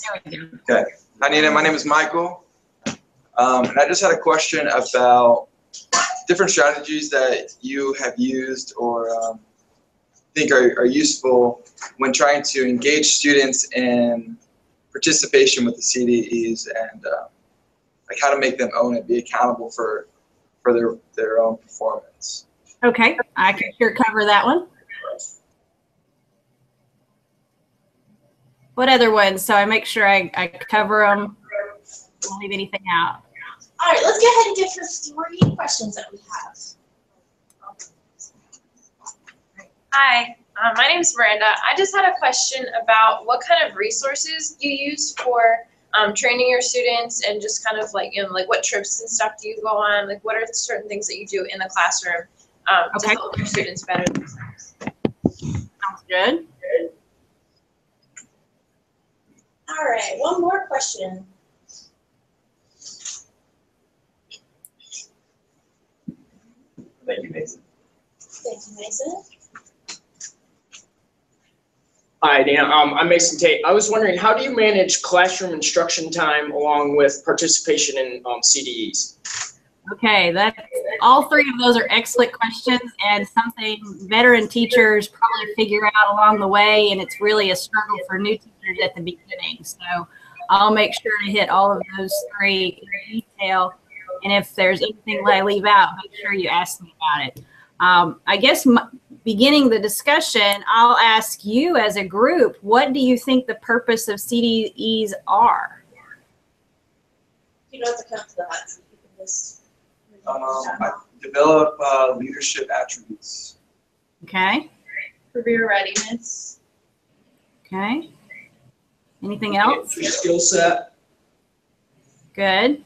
There we go. Okay. Hi, Nina. My name is Michael. And I just had a question about different strategies that you have used or think are useful when trying to engage students in participation with the CDEs and like how to make them own it, be accountable for their own performance. Okay, I can sure cover that one. What other ones? So I make sure I cover them. Don't leave anything out. All right, let's go ahead and get to the 3 questions that we have. Hi, my name is Miranda. I just had a question about what kind of resources you use for training your students and just kind of like, like what trips and stuff do you go on? Like what are certain things that you do in the classroom to help your students better themselves? Sounds good. All right, one more question. Thank you, Mason. Thank you, Mason. Hi, Dan. I'm Mason Tate. I was wondering, how do you manage classroom instruction time along with participation in CDEs? Okay, all 3 of those are excellent questions and something veteran teachers probably figure out along the way, and it's really a struggle for new teachers at the beginning. So I'll make sure to hit all of those 3 in detail, and if there's anything that I leave out, make sure you ask me about it. I guess beginning the discussion, I'll ask you as a group, what do you think the purpose of CDEs are? You don't have to come to that. So you can just I develop leadership attributes. Okay. Career readiness. Okay. Anything else? Your skill set. Good.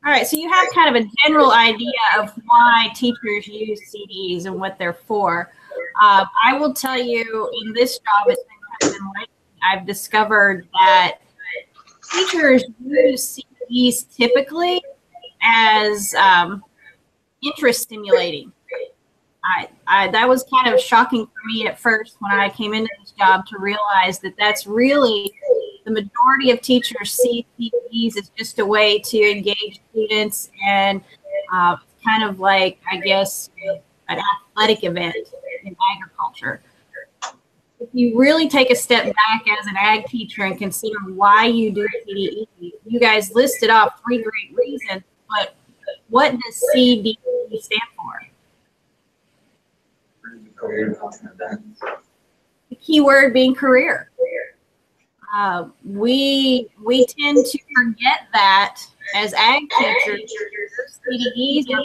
All right, so you have kind of a general idea of why teachers use CDs and what they're for. I will tell you, in this job, it's been enlightening. I've discovered that teachers use CDs typically as interest stimulating. That was kind of shocking for me at first when I came into this job to realize that that's really the majority of teachers see CDEs as just a way to engage students and kind of like, I guess, an athletic event in agriculture. If you really take a step back as an ag teacher and consider why you do CDE, you guys listed off 3 great reasons, but what does CDE stand for? The key word being career. We tend to forget that as ag teachers, CDEs are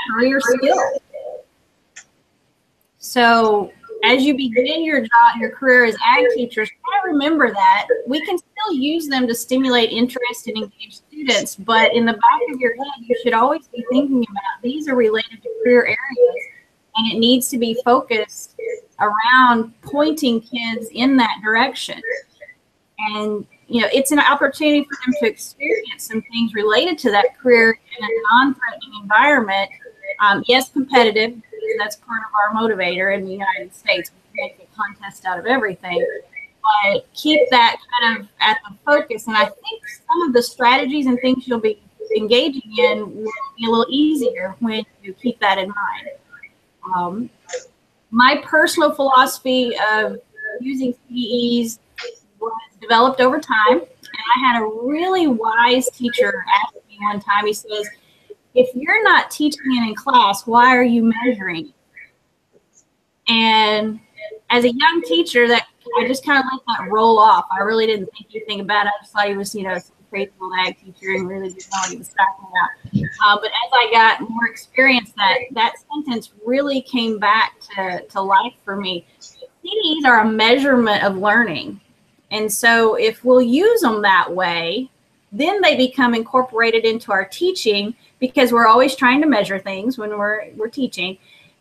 career skills. So as you begin your job, your career as ag teachers, try to remember that we can still use them to stimulate interest and engage students, but in the back of your head, you should always be thinking about these are related to career areas, and it needs to be focused around pointing kids in that direction. And, it's an opportunity for them to experience some things related to that career in a non-threatening environment. Yes, competitive, because that's part of our motivator in the United States. We make a contest out of everything. But keep that kind of at the focus. And I think some of the strategies and things you'll be engaging in will be a little easier when you keep that in mind. My personal philosophy of using CDEs was developed over time. And I had a really wise teacher ask me one time, he says, if you're not teaching it in class, why are you measuring it? And as a young teacher, that I just kind of let that roll off. I really didn't think anything about it. I just thought he was, some crazy old ag teacher and really didn't know what he was talking about. But as I got more experience, that sentence really came back to life for me. CDEs are a measurement of learning. And so if we'll use them that way, then they become incorporated into our teaching because we're always trying to measure things when we're teaching.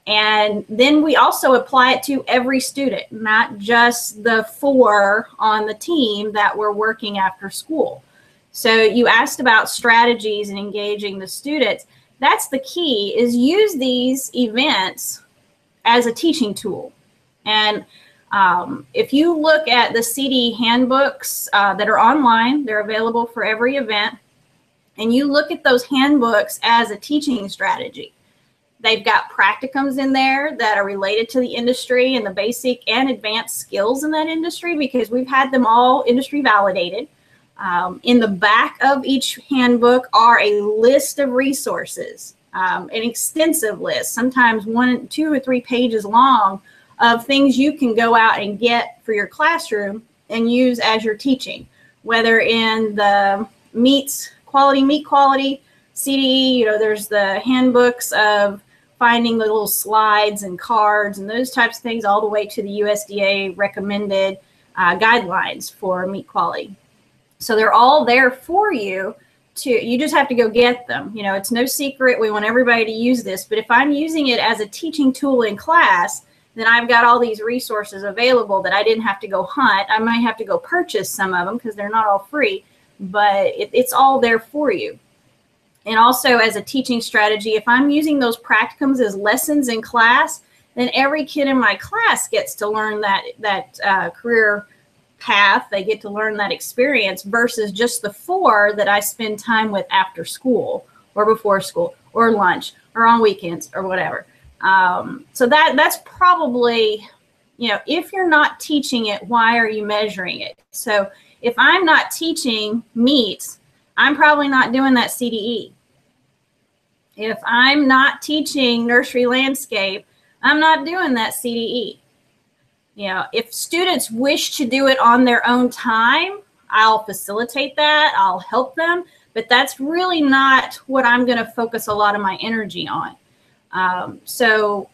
And then we also apply it to every student, not just the 4 on the team that we're working after school. So you asked about strategies and engaging the students. That's the key, is use these events as a teaching tool. And If you look at the CDE handbooks that are online, they're available for every event, and you look at those handbooks as a teaching strategy. They've got practicums in there that are related to the industry and the basic and advanced skills in that industry, because we've had them all industry validated. In the back of each handbook are a list of resources, an extensive list, sometimes 1, 2, or 3 pages long, of things you can go out and get for your classroom and use as you're teaching, whether in the meat quality, CDE, you know, there's the handbooks of finding the little slides and cards and those types of things, all the way to the USDA recommended guidelines for meat quality. So they're all there for you. You just have to go get them. You know, it's no secret. We want everybody to use this. But if I'm using it as a teaching tool in class, then I've got all these resources available that I didn't have to go hunt. I might have to go purchase some of them because they're not all free, but it's all there for you. And also, as a teaching strategy, if I'm using those practicums as lessons in class, then every kid in my class gets to learn that career path. They get to learn that experience versus just the 4 that I spend time with after school or before school or lunch or on weekends or whatever. So that's probably, you know, if you're not teaching it, why are you measuring it? So if I'm not teaching meat, I'm probably not doing that CDE. If I'm not teaching nursery landscape, I'm not doing that CDE. You know, if students wish to do it on their own time, I'll facilitate that, I'll help them, but that's really not what I'm going to focus a lot of my energy on. So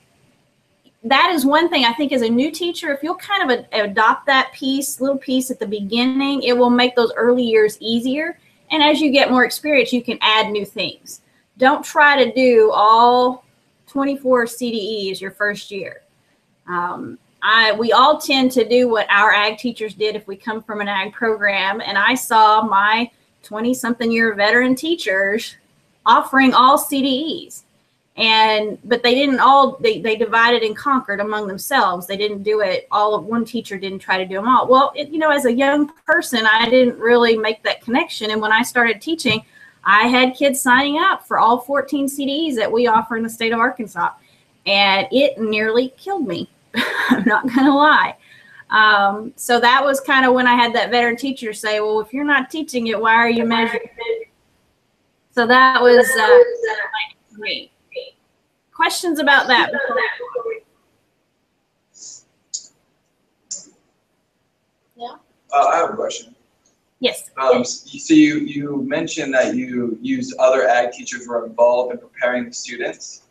that is one thing I think as a new teacher, if you'll kind of adopt that little piece at the beginning, it will make those early years easier. And as you get more experience, you can add new things. Don't try to do all 24 CDEs your first year. We all tend to do what our ag teachers did if we come from an ag program. And I saw my 20-something year veteran teachers offering all CDEs. But they didn't all, they divided and conquered among themselves. They didn't do it all of one teacher didn't try to do them all. Well, you know, as a young person, I didn't really make that connection. And when I started teaching, I had kids signing up for all 14 CDEs that we offer in the state of Arkansas. And it nearly killed me. I'm not going to lie. So that was kind of when I had that veteran teacher say, well, if you're not teaching it, why are you measuring? So that was great. Questions about that? Yeah. I have a question. Yes. So you mentioned that you used other ag teachers who were involved in preparing the students.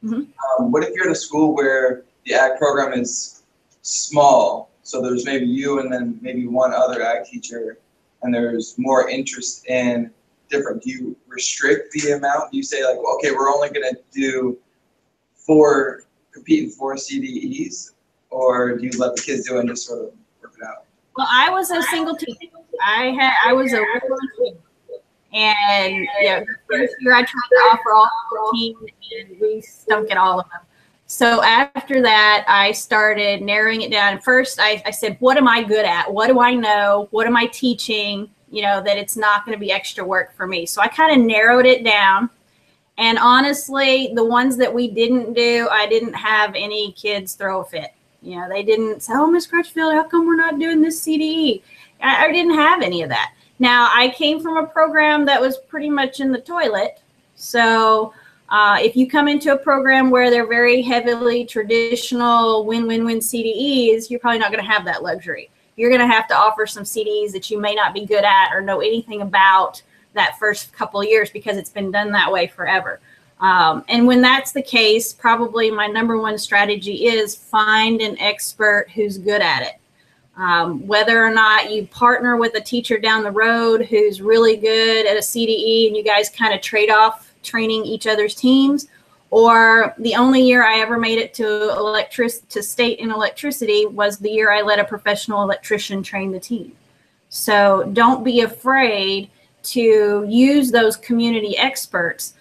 Mm-hmm. What if you're in a school where the ag program is small, so there's maybe you and then maybe one other ag teacher, and there's more interest in different, do you restrict the amount? Do you say like, well, okay, we're only going to compete in 4 CDEs, or do you let the kids do it and just sort of work it out? Well, I was a single teacher. I was a regular teacher. And yeah, the first year I tried to offer all 14 and we stunk at all of them. So after that, I started narrowing it down. First, I said, what am I good at? What do I know? What am I teaching? You know, that it's not going to be extra work for me. So I kind of narrowed it down. And honestly, the ones that we didn't do, I didn't have any kids throw a fit. You know, they didn't say, oh, Miss Crutchfield, how come we're not doing this CDE? I didn't have any of that. Now, I came from a program that was pretty much in the toilet. So if you come into a program where they're very heavily traditional win-win-win CDEs, you're probably not going to have that luxury. You're going to have to offer some CDEs that you may not be good at or know anything about that first couple of years because it's been done that way forever. And when that's the case, probably my #1 strategy is find an expert who's good at it. Whether or not you partner with a teacher down the road who's really good at a CDE and you guys kind of trade off training each other's teams, or the only year I ever made it to state in electricity was the year I let a professional electrician train the team. So don't be afraid to use those community experts.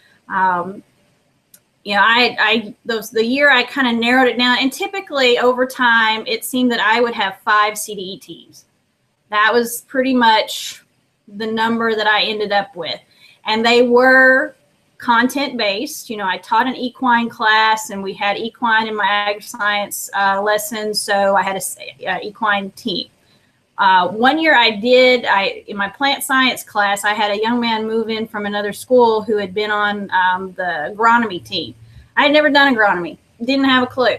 you know, the year I kind of narrowed it down, and typically over time, it seemed that I would have 5 CDE teams. That was pretty much the number that I ended up with. And they were content-based. You know, I taught an equine class, and we had equine in my ag science lessons, so I had a equine team. One year in my plant science class, I had a young man move in from another school who had been on the agronomy team. I had never done agronomy, didn't have a clue.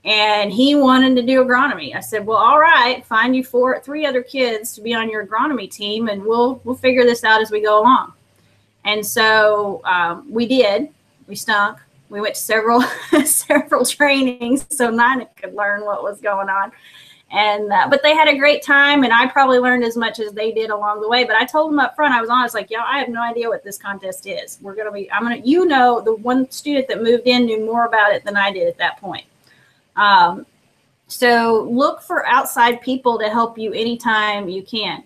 And he wanted to do agronomy. I said, well, all right, find you 3 other kids to be on your agronomy team, and we'll figure this out as we go along. And so we did. We stunk. We went to several trainings so Nina could learn what was going on. And but they had a great time, and I probably learned as much as they did along the way. But I told them up front, I was honest, like, yo, I have no idea what this contest is. You know, the one student that moved in knew more about it than I did at that point. So look for outside people to help you anytime you can.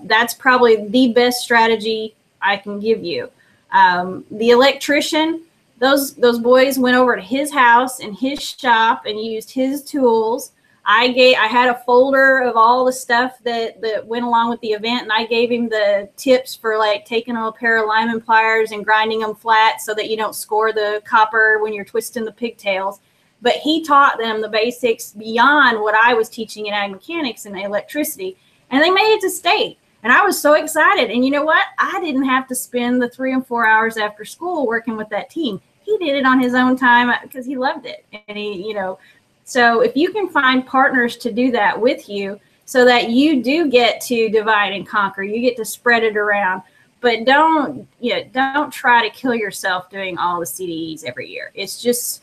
That's probably the best strategy I can give you. The electrician, those boys went over to his house and his shop and used his tools. I had a folder of all the stuff that went along with the event, and I gave him the tips for like taking a pair of Lyman pliers and grinding them flat so that you don't score the copper when you're twisting the pigtails. But he taught them the basics beyond what I was teaching in ag mechanics and electricity, and they made it to state. And I was so excited. And you know what? I didn't have to spend the 3 and 4 hours after school working with that team. He did it on his own time because he loved it. And so if you can find partners to do that with you so that you do get to divide and conquer, you get to spread it around, but don't try to kill yourself doing all the CDEs every year. It's just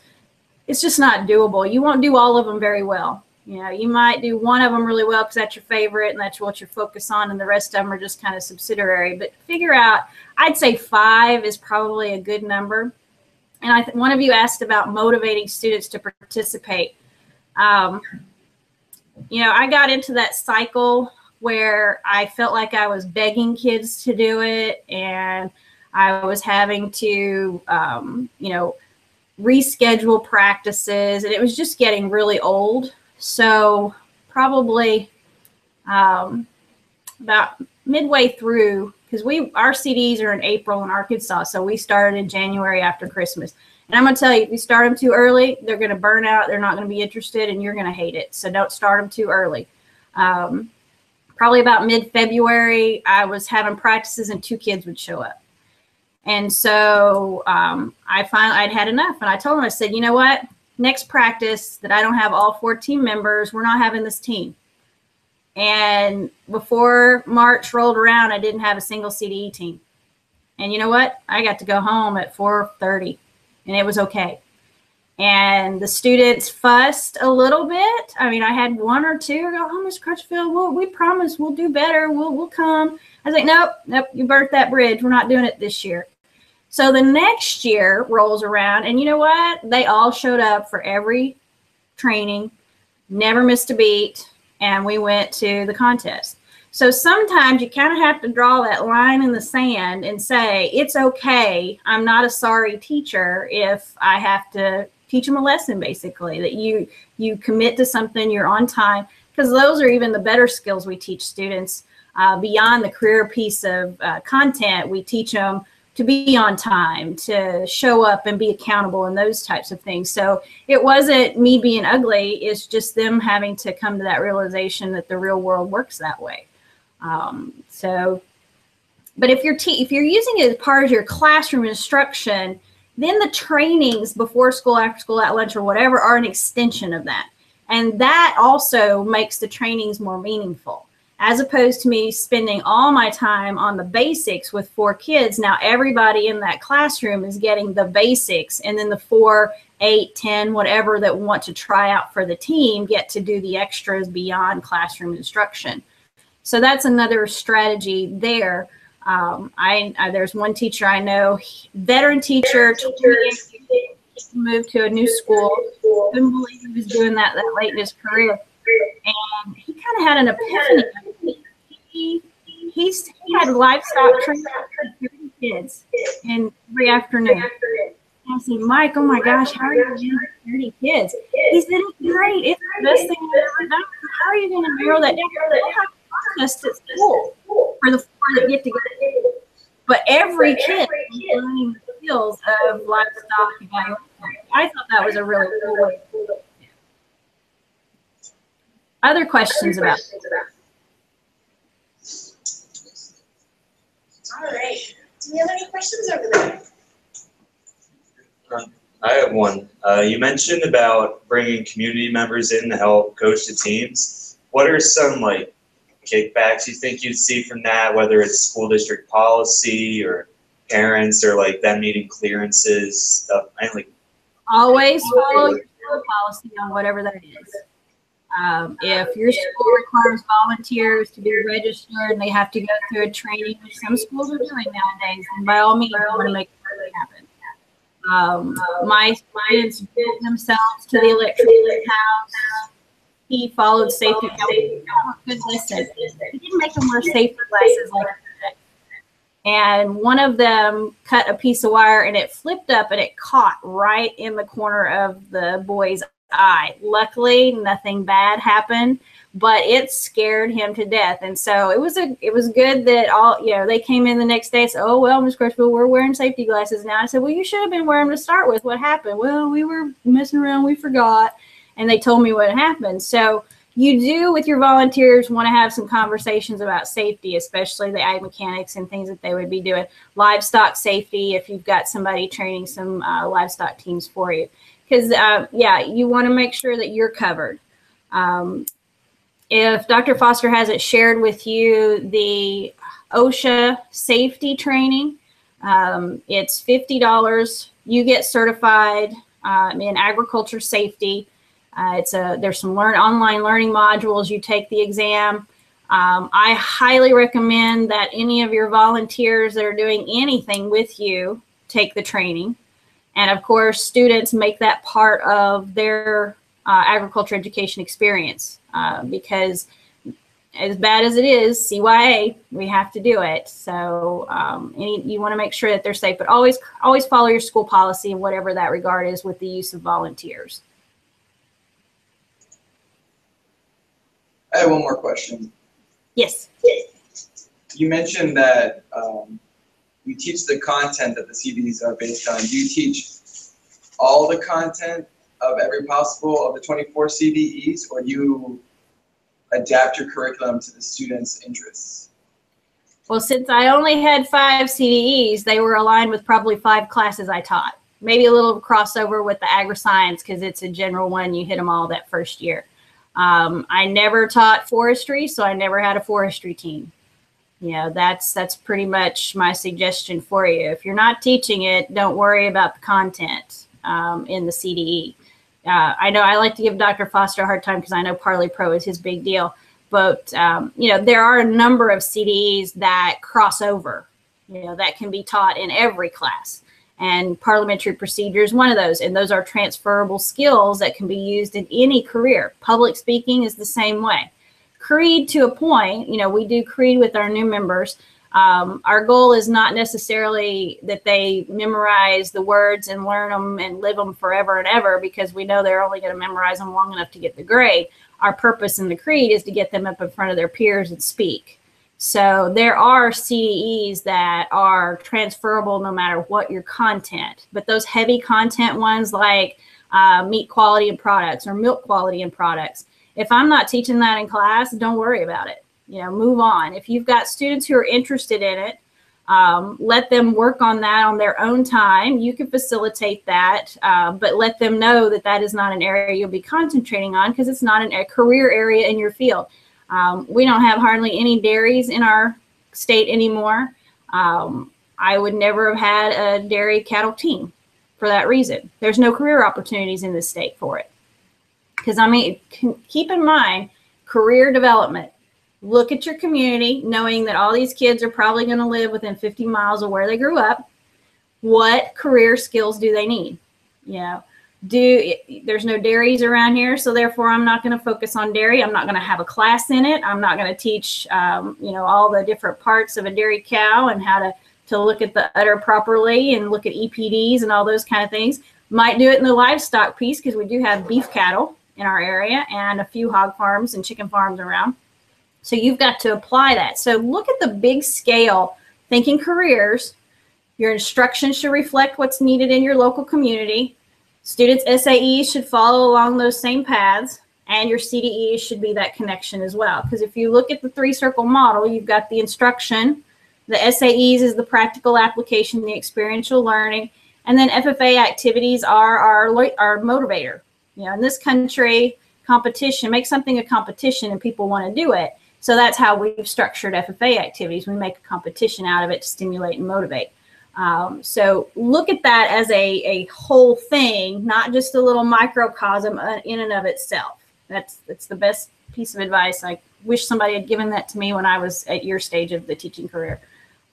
not doable. You won't do all of them very well. You know, you might do one of them really well because that's your favorite and that's what you're focused on, and the rest of them are just kind of subsidiary. But figure out, I'd say 5 is probably a good number. And one of you asked about motivating students to participate. You know, I got into that cycle where I felt like I was begging kids to do it, and I was having to, reschedule practices, and it was just getting really old. So probably about midway through, because our CDs are in April in Arkansas, so we started in January after Christmas. And I'm going to tell you, if you start them too early, they're going to burn out, they're not going to be interested, and you're going to hate it. So don't start them too early. Probably about mid-February, I was having practices and 2 kids would show up. And so I'd had enough. And I told them, I said, you know what? Next practice that I don't have all 4 team members, we're not having this team. And before March rolled around, I didn't have a single CDE team. And you know what? I got to go home at 4:30, and it was okay. And the students fussed a little bit. I mean, I had 1 or 2 go, oh, Ms. Crutchfield, we promise we'll do better. We'll come. I was like, nope, you burnt that bridge. We're not doing it this year. So the next year rolls around, and you know what? They all showed up for every training, never missed a beat, and we went to the contest. So sometimes you kind of have to draw that line in the sand and say, it's okay. I'm not a sorry teacher if I have to teach them a lesson, basically, that you commit to something, you're on time, because those are even the better skills we teach students. Beyond the career piece of content, we teach them to be on time, to show up and be accountable, and those types of things. So it wasn't me being ugly, it's just them having to come to that realization that the real world works that way. But if you're using it as part of your classroom instruction, then the trainings before school, after school, at lunch, or whatever are an extension of that. And that also makes the trainings more meaningful. As opposed to me spending all my time on the basics with 4 kids, now everybody in that classroom is getting the basics, and then the 4, 8, 10, whatever that want to try out for the team get to do the extras beyond classroom instruction. So that's another strategy there. There's one teacher I know, veteran teacher, moved to a new school. Couldn't believe he was doing that late in his career. And he kind of had an epiphany. He had livestock training for 30 kids every afternoon. I said, Mike, oh my gosh, how are you managing 30 kids? He said, it's great. It's the best thing I've ever done. How are you going to narrow that down? We'll have contests at school for the 4 that get together. But every kid is learning the skills of livestock evaluation. I thought that was a really cool way to do it. Other questions about it? All right. Do we have any questions over there? I have one. You mentioned about bringing community members in to help coach the teams. What are some like kickbacks you think you'd see from that, whether it's school district policy or parents or like them needing clearances, stuff? Always follow your school policy on whatever that is. If your school requires volunteers to be registered and they have to go through a training, which some schools are doing nowadays, then by all means, you want to make sure that happen. My students built themselves to the electrician house. He followed safety. Good listen. He didn't make them wear safety glasses like that. And one of them cut a piece of wire and it flipped up and it caught right in the corner of the boy's eye. Luckily, nothing bad happened, but it scared him to death. And so it was good that they came in the next day and said, oh, well, Ms. Crutchfield, we're wearing safety glasses now. I said, well, you should have been wearing them to start with. What happened? Well, we were messing around. We forgot. And they told me what happened. So you do, with your volunteers, want to have some conversations about safety, especially the ag mechanics and things that they would be doing. Livestock safety, if you've got somebody training some livestock teams for you. Because, you want to make sure that you're covered. If Dr. Foster hasn't shared with you the OSHA safety training, it's $50. You get certified in agriculture safety. There's some online learning modules. You take the exam. I highly recommend that any of your volunteers that are doing anything with you take the training. And of course, students make that part of their agriculture education experience because as bad as it is, CYA, we have to do it. So you want to make sure that they're safe, but always follow your school policy in whatever that regard is with the use of volunteers. I have one more question. Yes. You mentioned that you teach the content that the CDs are based on. Do you teach all the content of every possible of the 24 CDEs, or do you adapt your curriculum to the students' interests? Well, since I only had 5 CDEs, they were aligned with probably 5 classes I taught. Maybe a little crossover with the agri-science because it's a general one. You hit them all that first year. I never taught forestry, so I never had a forestry team. That's pretty much my suggestion for you. If you're not teaching it, don't worry about the content in the CDE. I know I like to give Dr. Foster a hard time because I know Parley Pro is his big deal. But, there are a number of CDEs that cross over, that can be taught in every class. And parliamentary procedure is one of those. And those are transferable skills that can be used in any career. Public speaking is the same way. Creed to a point, we do creed with our new members. Our goal is not necessarily that they memorize the words and learn them and live them forever and ever, because we know they're only going to memorize them long enough to get the grade. Our purpose in the creed is to get them up in front of their peers and speak. So there are CDEs that are transferable no matter what your content, but those heavy content ones like meat quality and products or milk quality and products, if I'm not teaching that in class, don't worry about it. Move on. If you've got students who are interested in it, let them work on that on their own time. You can facilitate that, but let them know that that is not an area you'll be concentrating on because it's not a career area in your field. We don't have hardly any dairies in our state anymore. I would never have had a dairy cattle team for that reason. There's no career opportunities in this state for it. Because, keep in mind, career development. Look at your community, knowing that all these kids are probably going to live within 50 miles of where they grew up. What career skills do they need? There's no dairies around here, so therefore I'm not going to focus on dairy. I'm not going to have a class in it. I'm not going to teach, all the different parts of a dairy cow and how to to look at the udder properly and look at EPDs and all those kind of things. Might do it in the livestock piece because we do have beef cattle in our area and a few hog farms and chicken farms around. So you've got to apply that. So look at the big scale, thinking careers. Your instruction should reflect what's needed in your local community. Students' SAEs should follow along those same paths, and your CDEs should be that connection as well. Because if you look at the three-circle model, you've got the instruction, the SAEs is the practical application, the experiential learning, and then FFA activities are our motivator. You know, in this country, competition, make something a competition and people want to do it. So that's how we've structured FFA activities. We make a competition out of it to stimulate and motivate. So look at that as a whole thing, not just a little microcosm in and of itself. That's the best piece of advice. I wish somebody had given that to me when I was at your stage of the teaching career.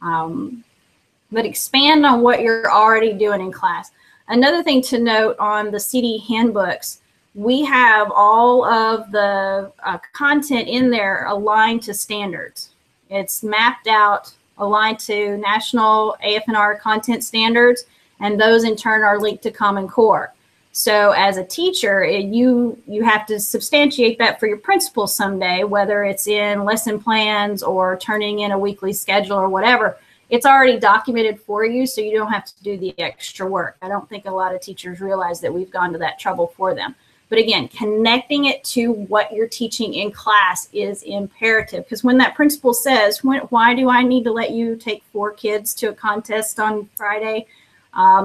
But expand on what you're already doing in class. Another thing to note on the CD handbooks, we have all of the content in there aligned to standards. It's mapped out, aligned to national AFNR content standards, and those in turn are linked to Common Core. So as a teacher, you have to substantiate that for your principal someday, whether it's in lesson plans or turning in a weekly schedule or whatever. It's already documented for you, so you don't have to do the extra work. I don't think a lot of teachers realize that we've gone to that trouble for them. But again, connecting it to what you're teaching in class is imperative, because when that principal says, why do I need to let you take 4 kids to a contest on Friday?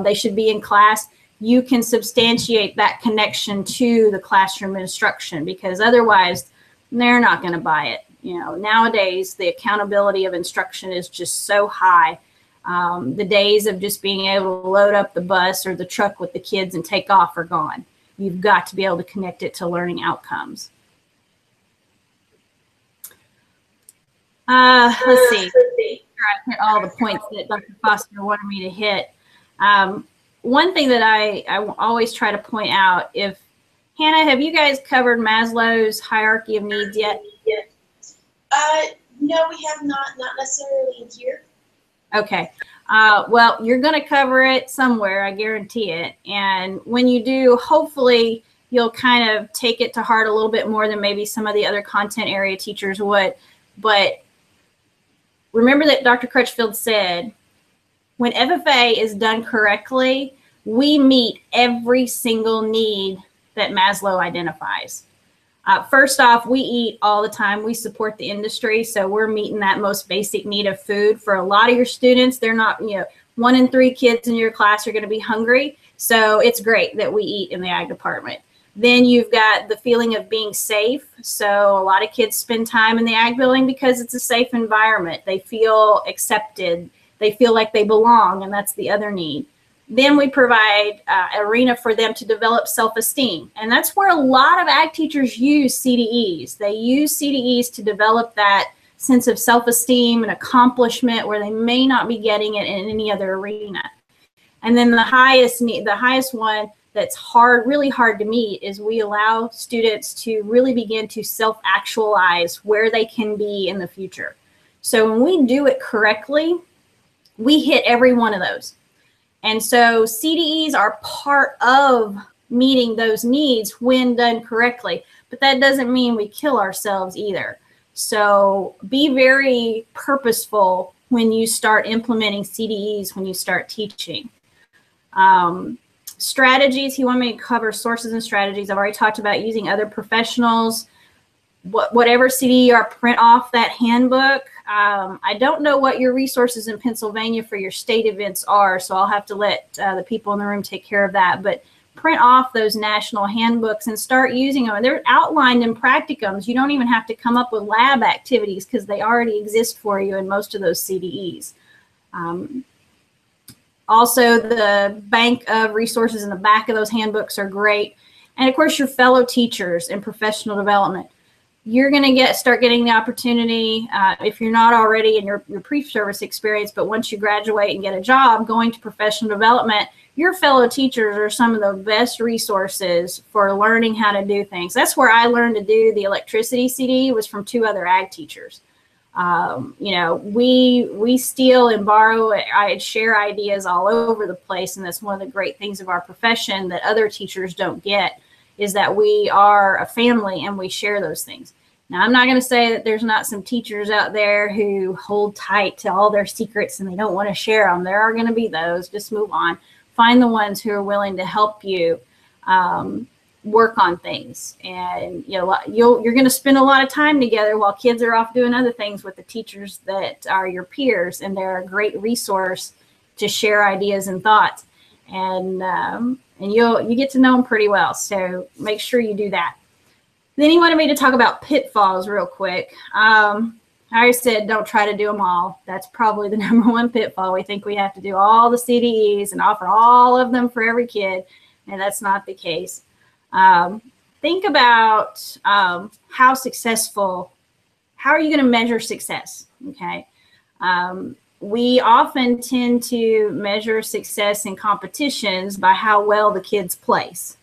They should be in class. You can substantiate that connection to the classroom instruction, because otherwise they're not going to buy it. You know, nowadays the accountability of instruction is just so high. The days of just being able to load up the bus or the truck with the kids and take off are gone. You've got to be able to connect it to learning outcomes. Let's see. I hit all the points that Dr. Foster wanted me to hit. One thing that I always try to point out, Hannah, have you guys covered Maslow's hierarchy of needs yet? No, we have not necessarily in here. Okay. Well, you're going to cover it somewhere, I guarantee it. And when you do, hopefully you'll kind of take it to heart a little bit more than maybe some of the other content area teachers would. But remember that Dr. Crutchfield said, when FFA is done correctly, we meet every single need that Maslow identifies. First off, we eat all the time. We support the industry, so we're meeting that most basic need of food. For a lot of your students, they're not, 1 in 3 kids in your class are going to be hungry, so it's great that we eat in the ag department. Then you've got the feeling of being safe. So a lot of kids spend time in the ag building because it's a safe environment. They feel accepted. They feel like they belong, and that's the other need. Then we provide an arena for them to develop self-esteem. And that's where a lot of ag teachers use CDEs. They use CDEs to develop that sense of self-esteem and accomplishment where they may not be getting it in any other arena. And then the highest one that's really hard to meet is we allow students to really begin to self-actualize where they can be in the future. So when we do it correctly, we hit every one of those. And so CDEs are part of meeting those needs when done correctly, but that doesn't mean we kill ourselves either. So be very purposeful when you start implementing CDEs, when you start teaching. Strategies, he wanted me to cover sources and strategies. I've already talked about using other professionals. Whatever CDE or print off that handbook. I don't know what your resources in Pennsylvania for your state events are, so I'll have to let the people in the room take care of that. But print off those national handbooks and start using them. They're outlined in practicums. You don't even have to come up with lab activities because they already exist for you in most of those CDEs. Also, the bank of resources in the back of those handbooks are great. And of course, your fellow teachers in professional development. You're going to start getting the opportunity, if you're not already in your pre-service experience, but once you graduate and get a job, going to professional development, your fellow teachers are some of the best resources for learning how to do things. That's where I learned to do the electricity CD, was from 2 other ag teachers. You know, we steal and borrow, I share ideas all over the place, and that's one of the great things of our profession that other teachers don't get, is that we are a family and we share those things. Now, I'm not going to say that there's not some teachers out there who hold tight to all their secrets and they don't want to share them. There are going to be those. Just move on. Find the ones who are willing to help you work on things. And you know, you're going to spend a lot of time together while kids are off doing other things with the teachers that are your peers, and they're a great resource to share ideas and thoughts. And you get to know them pretty well. So make sure you do that. Then he wanted me to talk about pitfalls real quick. I already said don't try to do them all. That's probably the number one pitfall. We think we have to do all the CDEs and offer all of them for every kid, and that's not the case. Think about how are you going to measure success? Okay. We often tend to measure success in competitions by how well the kids place.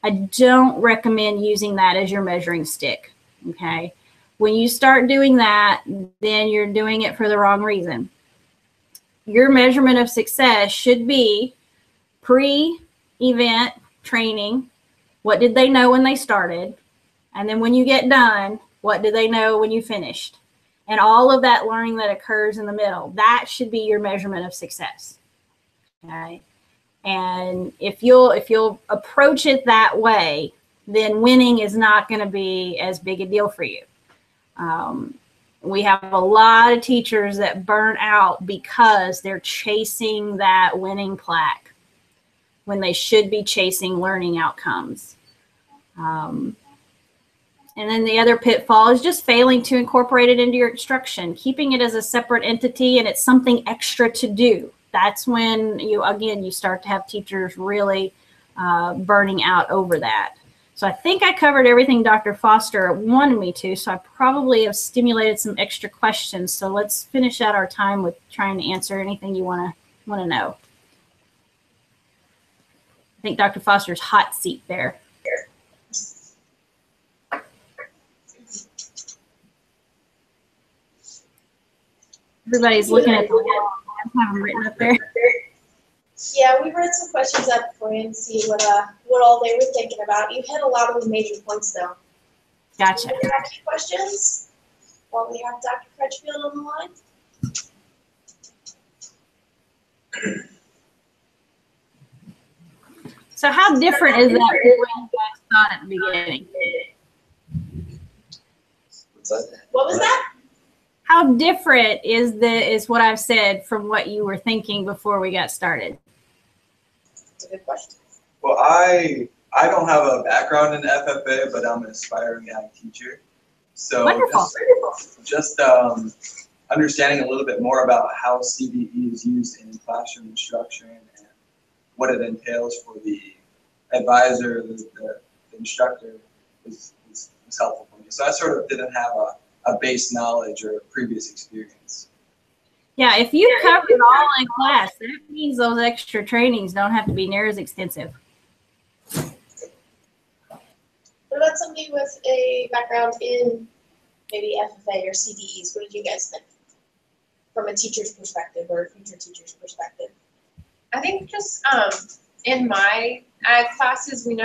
I don't recommend using that as your measuring stick. Okay. When you start doing that, then you're doing it for the wrong reason. Your measurement of success should be pre-event training. What did they know when they started? And then when you get done, what do they know when you finished? And all of that learning that occurs in the middle, that should be your measurement of success. Okay. And if you'll approach it that way, then winning is not going to be as big a deal for you. We have a lot of teachers that burn out because they're chasing that winning plaque when they should be chasing learning outcomes. And then the other pitfall is just failing to incorporate it into your instruction, keeping it as a separate entity, and it's something extra to do. That's when you start to have teachers really burning out over that. So I think I covered everything Dr. Foster wanted me to, so I probably have stimulated some extra questions. So let's finish out our time with trying to answer anything you want to know. I think Dr. Foster's hot seat there. Everybody's looking at the wall. I have them written up there. Yeah, we read some questions up for you and see what all they were thinking about. You hit a lot of the major points though. Gotcha. Do you have any questions while we have Dr. Crutchfield on the line? So how different is that from what you guys thought at the beginning? What's that? What was that? How different is what I've said from what you were thinking before we got started? That's a good question. Well, I don't have a background in FFA, but I'm an aspiring ag teacher. So Wonderful. just understanding a little bit more about how CDE is used in classroom instruction and what it entails for the advisor, the instructor is helpful for me. So I sort of didn't have a base knowledge or previous experience. Yeah, if you covered it all in class, that means those extra trainings don't have to be near as extensive. What about somebody with a background in maybe FFA or CDEs? What did you guys think from a teacher's perspective or a future teacher's perspective? I think just in my ag classes, we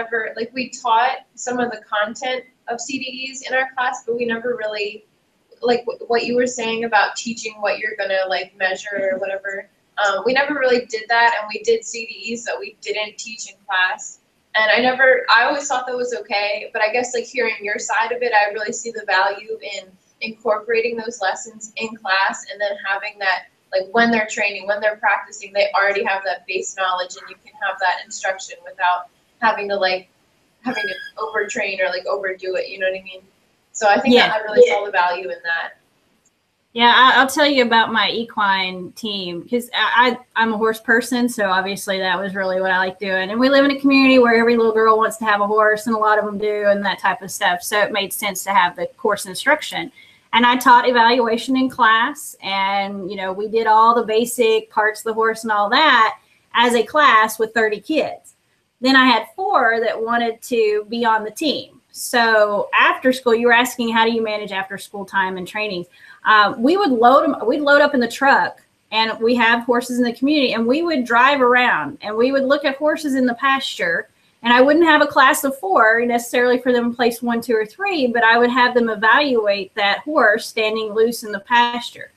taught some of the content of CDEs in our class, but we never really, like what you were saying about teaching what you're gonna like measure or whatever. We never really did that, and we did CDEs that we didn't teach in class. And I always thought that was okay, but I guess like hearing your side of it, I really see the value in incorporating those lessons in class and then having that, like when they're training, when they're practicing, they already have that base knowledge and you can have that instruction without having to overtrain or like overdo it, you know what I mean? So I think that I really saw the value in that. Yeah, I'll tell you about my equine team because I'm a horse person, so obviously that was really what I like doing. And we live in a community where every little girl wants to have a horse, and a lot of them do, and that type of stuff. So it made sense to have the course instruction. And I taught evaluation in class, and we did all the basic parts of the horse and all that as a class with 30 kids. Then I had 4 that wanted to be on the team. So after school, you were asking how do you manage after school time and trainings. We'd load up in the truck, and we have horses in the community, and we would drive around and we would look at horses in the pasture. And I wouldn't have a class of 4 necessarily for them to place 1, 2, or 3, but I would have them evaluate that horse standing loose in the pasture.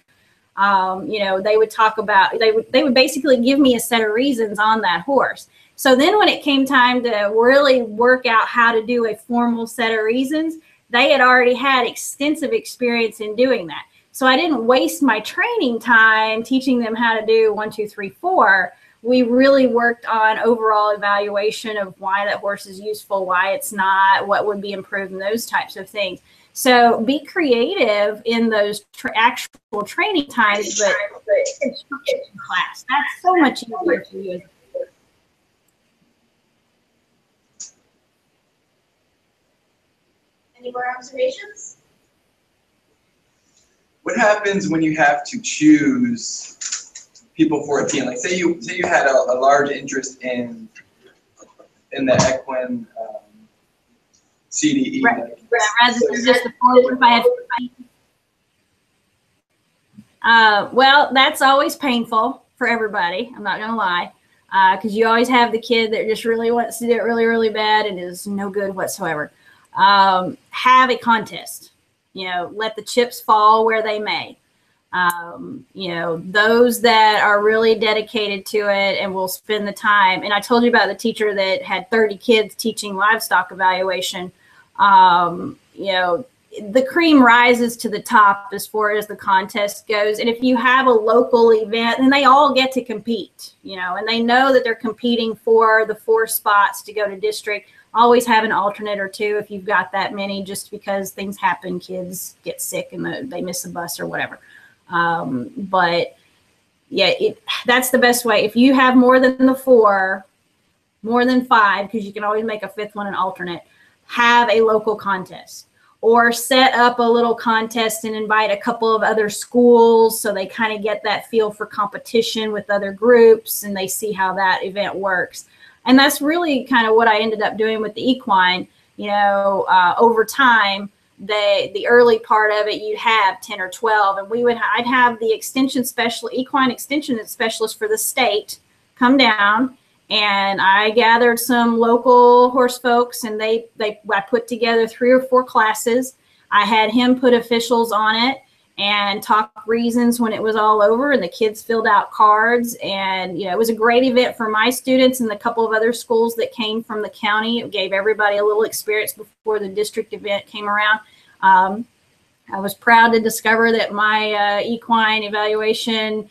They would talk about, they would basically give me a set of reasons on that horse. So then when it came time to really work out how to do a formal set of reasons, they had already had extensive experience in doing that. So I didn't waste my training time teaching them how to do 1, 2, 3, 4. We really worked on overall evaluation of why that horse is useful, why it's not, what would be improved, and those types of things. So be creative in those actual training times, but instruction class, that's so much easier for you. Any more observations? What happens when you have to choose people for a team? Like say you had a large interest in the equine CDE. Right. Rather than just the 4 5. Well, that's always painful for everybody. I'm not gonna lie, because you always have the kid that just really wants to do it really, really bad and is no good whatsoever. Have a contest. Let the chips fall where they may. Those that are really dedicated to it and will spend the time. And I told you about the teacher that had 30 kids teaching livestock evaluation. The cream rises to the top as far as the contest goes. And if you have a local event, then they all get to compete, and they know that they're competing for the 4 spots to go to district. Always have an alternate or 2 if you've got that many, just because things happen, kids get sick and they miss a bus or whatever. But yeah, that's the best way. If you have more than the 4, more than 5, because you can always make a 5th one an alternate, have a local contest or set up a little contest and invite a couple of other schools so they kind of get that feel for competition with other groups and they see how that event works. And that's really kind of what I ended up doing with the equine. Over time, the early part of it, you'd have 10 or 12, and I'd have the equine extension specialist for the state come down, and I gathered some local horse folks, and I put together 3 or 4 classes. I had him put officials on it and talk reasons when it was all over, and the kids filled out cards, and it was a great event for my students and the couple of other schools that came from the county. It gave everybody a little experience before the district event came around. I was proud to discover that my equine evaluation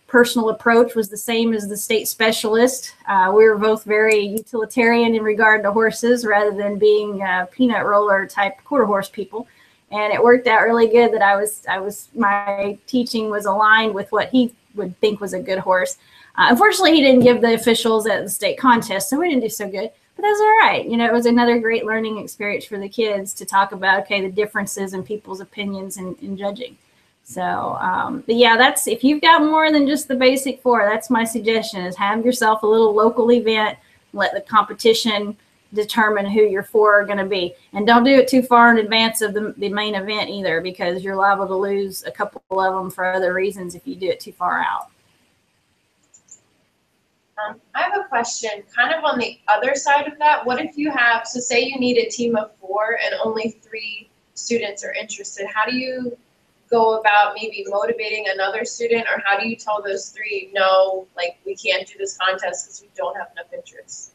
personal approach was the same as the state specialist. We were both very utilitarian in regard to horses rather than being peanut roller type quarter horse people. And it worked out really good that my teaching was aligned with what he would think was a good horse. Unfortunately, he didn't give the officials at the state contest, so we didn't do so good. But that's all right. It was another great learning experience for the kids to talk about, okay, the differences in people's opinions in judging. So, but yeah, that's, if you've got more than just the basic 4, that's my suggestion, is have yourself a little local event, let the competition determine who your 4 are going to be. And don't do it too far in advance of the main event either, because you're liable to lose a couple of them for other reasons if you do it too far out. I have a question kind of on the other side of that. What if you have, so say you need a team of 4 and only 3 students are interested. How do you go about maybe motivating another student, or how do you tell those 3, no, like we can't do this contest because we don't have enough interest?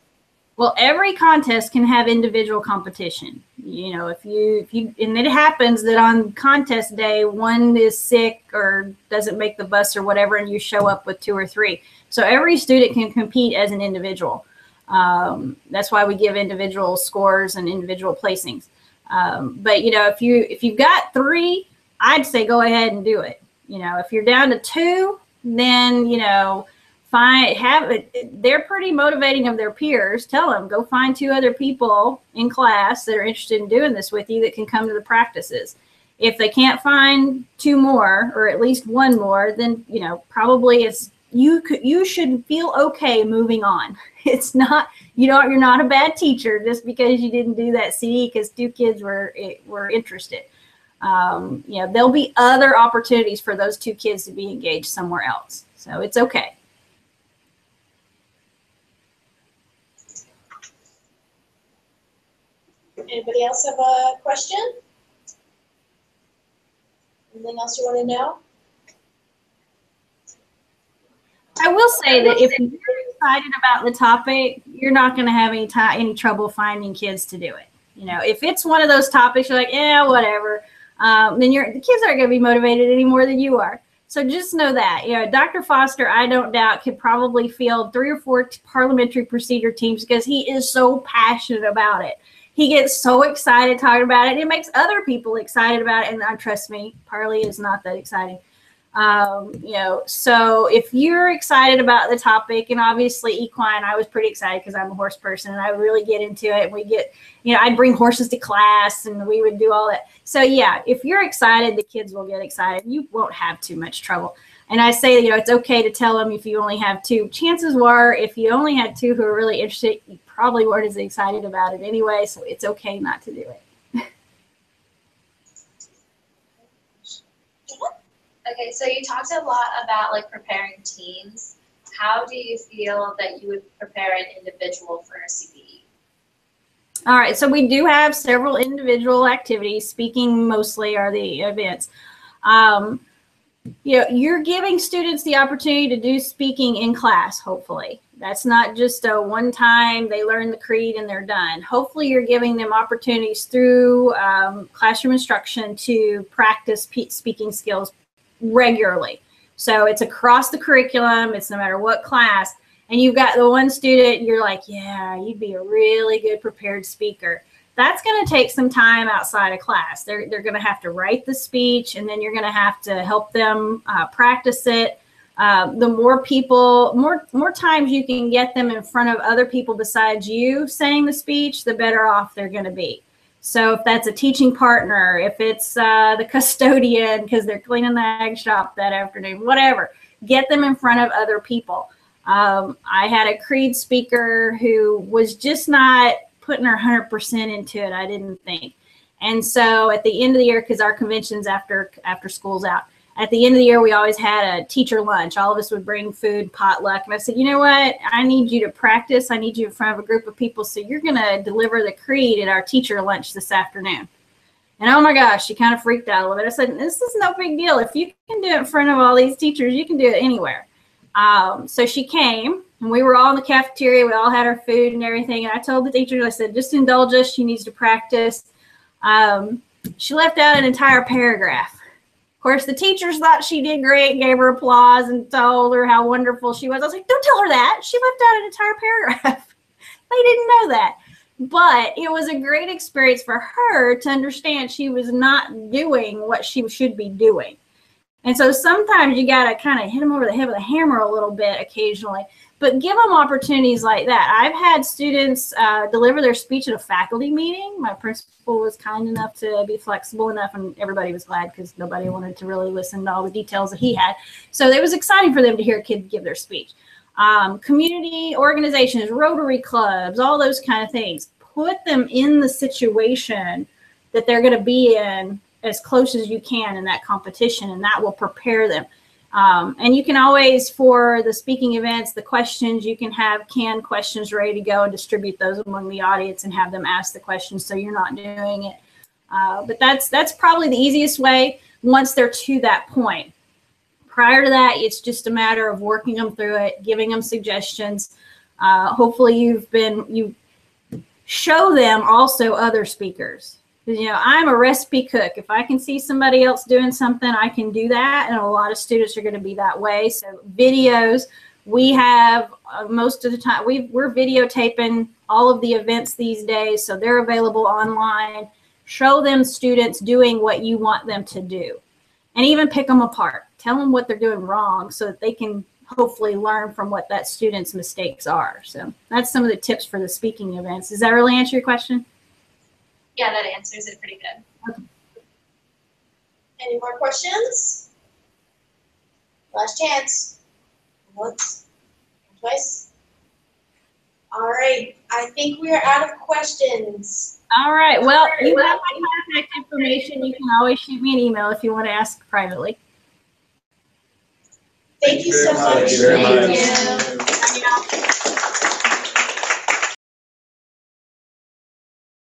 Well, every contest can have individual competition. If you, and it happens that on contest day, one is sick or doesn't make the bus or whatever, and you show up with 2 or 3. So every student can compete as an individual. That's why we give individual scores and individual placings. But if you've got 3, I'd say go ahead and do it. If you're down to 2, then they're pretty motivating of their peers. Tell them, go find 2 other people in class that are interested in doing this with you that can come to the practices. If they can't find 2 more, or at least 1 more, then probably it's you should feel okay moving on. It's not, you're not a bad teacher just because you didn't do that CD because 2 kids were interested. There'll be other opportunities for those 2 kids to be engaged somewhere else. So it's okay. Anybody else have a question? Anything else you want to know? I will say that if you're excited about the topic, you're not going to have any trouble finding kids to do it. If it's one of those topics you're like, yeah, whatever, then the kids aren't going to be motivated any more than you are. So just know that. Dr. Foster, I don't doubt, could probably field 3 or 4 parliamentary procedure teams because he is so passionate about it. He gets so excited talking about it. It makes other people excited about it. And trust me, parley is not that exciting. So if you're excited about the topic, and obviously equine, I was pretty excited because I'm a horse person and I would really get into it. And we get, I'd bring horses to class and we would do all that. So yeah, if you're excited, the kids will get excited. You won't have too much trouble. And I say, it's okay to tell them if you only have 2. Chances were, if you only had 2 who are really interested, you probably weren't as excited about it anyway. So it's okay not to do it. Okay, so you talked a lot about preparing teams. How do you feel that you would prepare an individual for a CBE? All right, so we do have several individual activities. Speaking mostly are the events. You're giving students the opportunity to do speaking in class, hopefully. That's not just a one-time, they learn the creed and they're done. Hopefully you're giving them opportunities through classroom instruction to practice speaking skills regularly. So it's across the curriculum, it's no matter what class, and you've got the one student, you're like, yeah, you'd be a really good prepared speaker. That's going to take some time outside of class. They're going to have to write the speech, and then you're going to have to help them practice it. The more times you can get them in front of other people besides you saying the speech, the better off they're going to be. So if that's a teaching partner, if it's the custodian because they're cleaning the ag shop that afternoon, whatever, get them in front of other people. I had a creed speaker who was just not putting her 100% into it, I didn't think. And so at the end of the year, because our convention's after school's out, at the end of the year, we always had a teacher lunch. All of us would bring food, potluck. And I said, you know what? I need you to practice. I need you in front of a group of people. So you're going to deliver the creed at our teacher lunch this afternoon. And oh my gosh, she kind of freaked out a little bit. I said, this is no big deal. If you can do it in front of all these teachers, you can do it anywhere. So she came, and we were all in the cafeteria. We all had our food and everything. And I told the teachers, I said, just indulge us. She needs to practice. She left out an entire paragraph. Of course, the teachers thought she did great, gave her applause, and told her how wonderful she was. I was like, don't tell her that. She left out an entire paragraph. They didn't know that. But it was a great experience for her to understand she was not doing what she should be doing. And so sometimes you got to kind of hit them over the head with a hammer a little bit occasionally, but give them opportunities like that. I've had students deliver their speech at a faculty meeting. My principal was kind enough to be flexible enough, and everybody was glad because nobody wanted to really listen to all the details that he had. So it was exciting for them to hear a kid give their speech. Community organizations, Rotary clubs, all those kind of things. Put them in the situation that they're going to be in as close as you can in that competition, and that will prepare them. And you can always, for the speaking events, the questions, you can have canned questions ready to go and distribute those among the audience and have them ask the questions so you're not doing it. But that's probably the easiest way once they're to that point. Prior to that, it's just a matter of working them through it, giving them suggestions. Hopefully you show them also other speakers. You know, I'm a recipe cook. If I can see somebody else doing something, I can do that. And a lot of students are going to be that way. So videos, we have most of the time, we're videotaping all of the events these days. So they're available online. Show them students doing what you want them to do. And even pick them apart. Tell them what they're doing wrong so that they can hopefully learn from what that student's mistakes are. So that's some of the tips for the speaking events. Does that really answer your question? Yeah, that answers it pretty good. Okay. Any more questions? Last chance. Once, twice. All right, I think we are out of questions. All right. Well, you have my contact information. You can always shoot me an email if you want to ask privately. Thank you so much. Thank you very much. Thank you. Bye, y'all.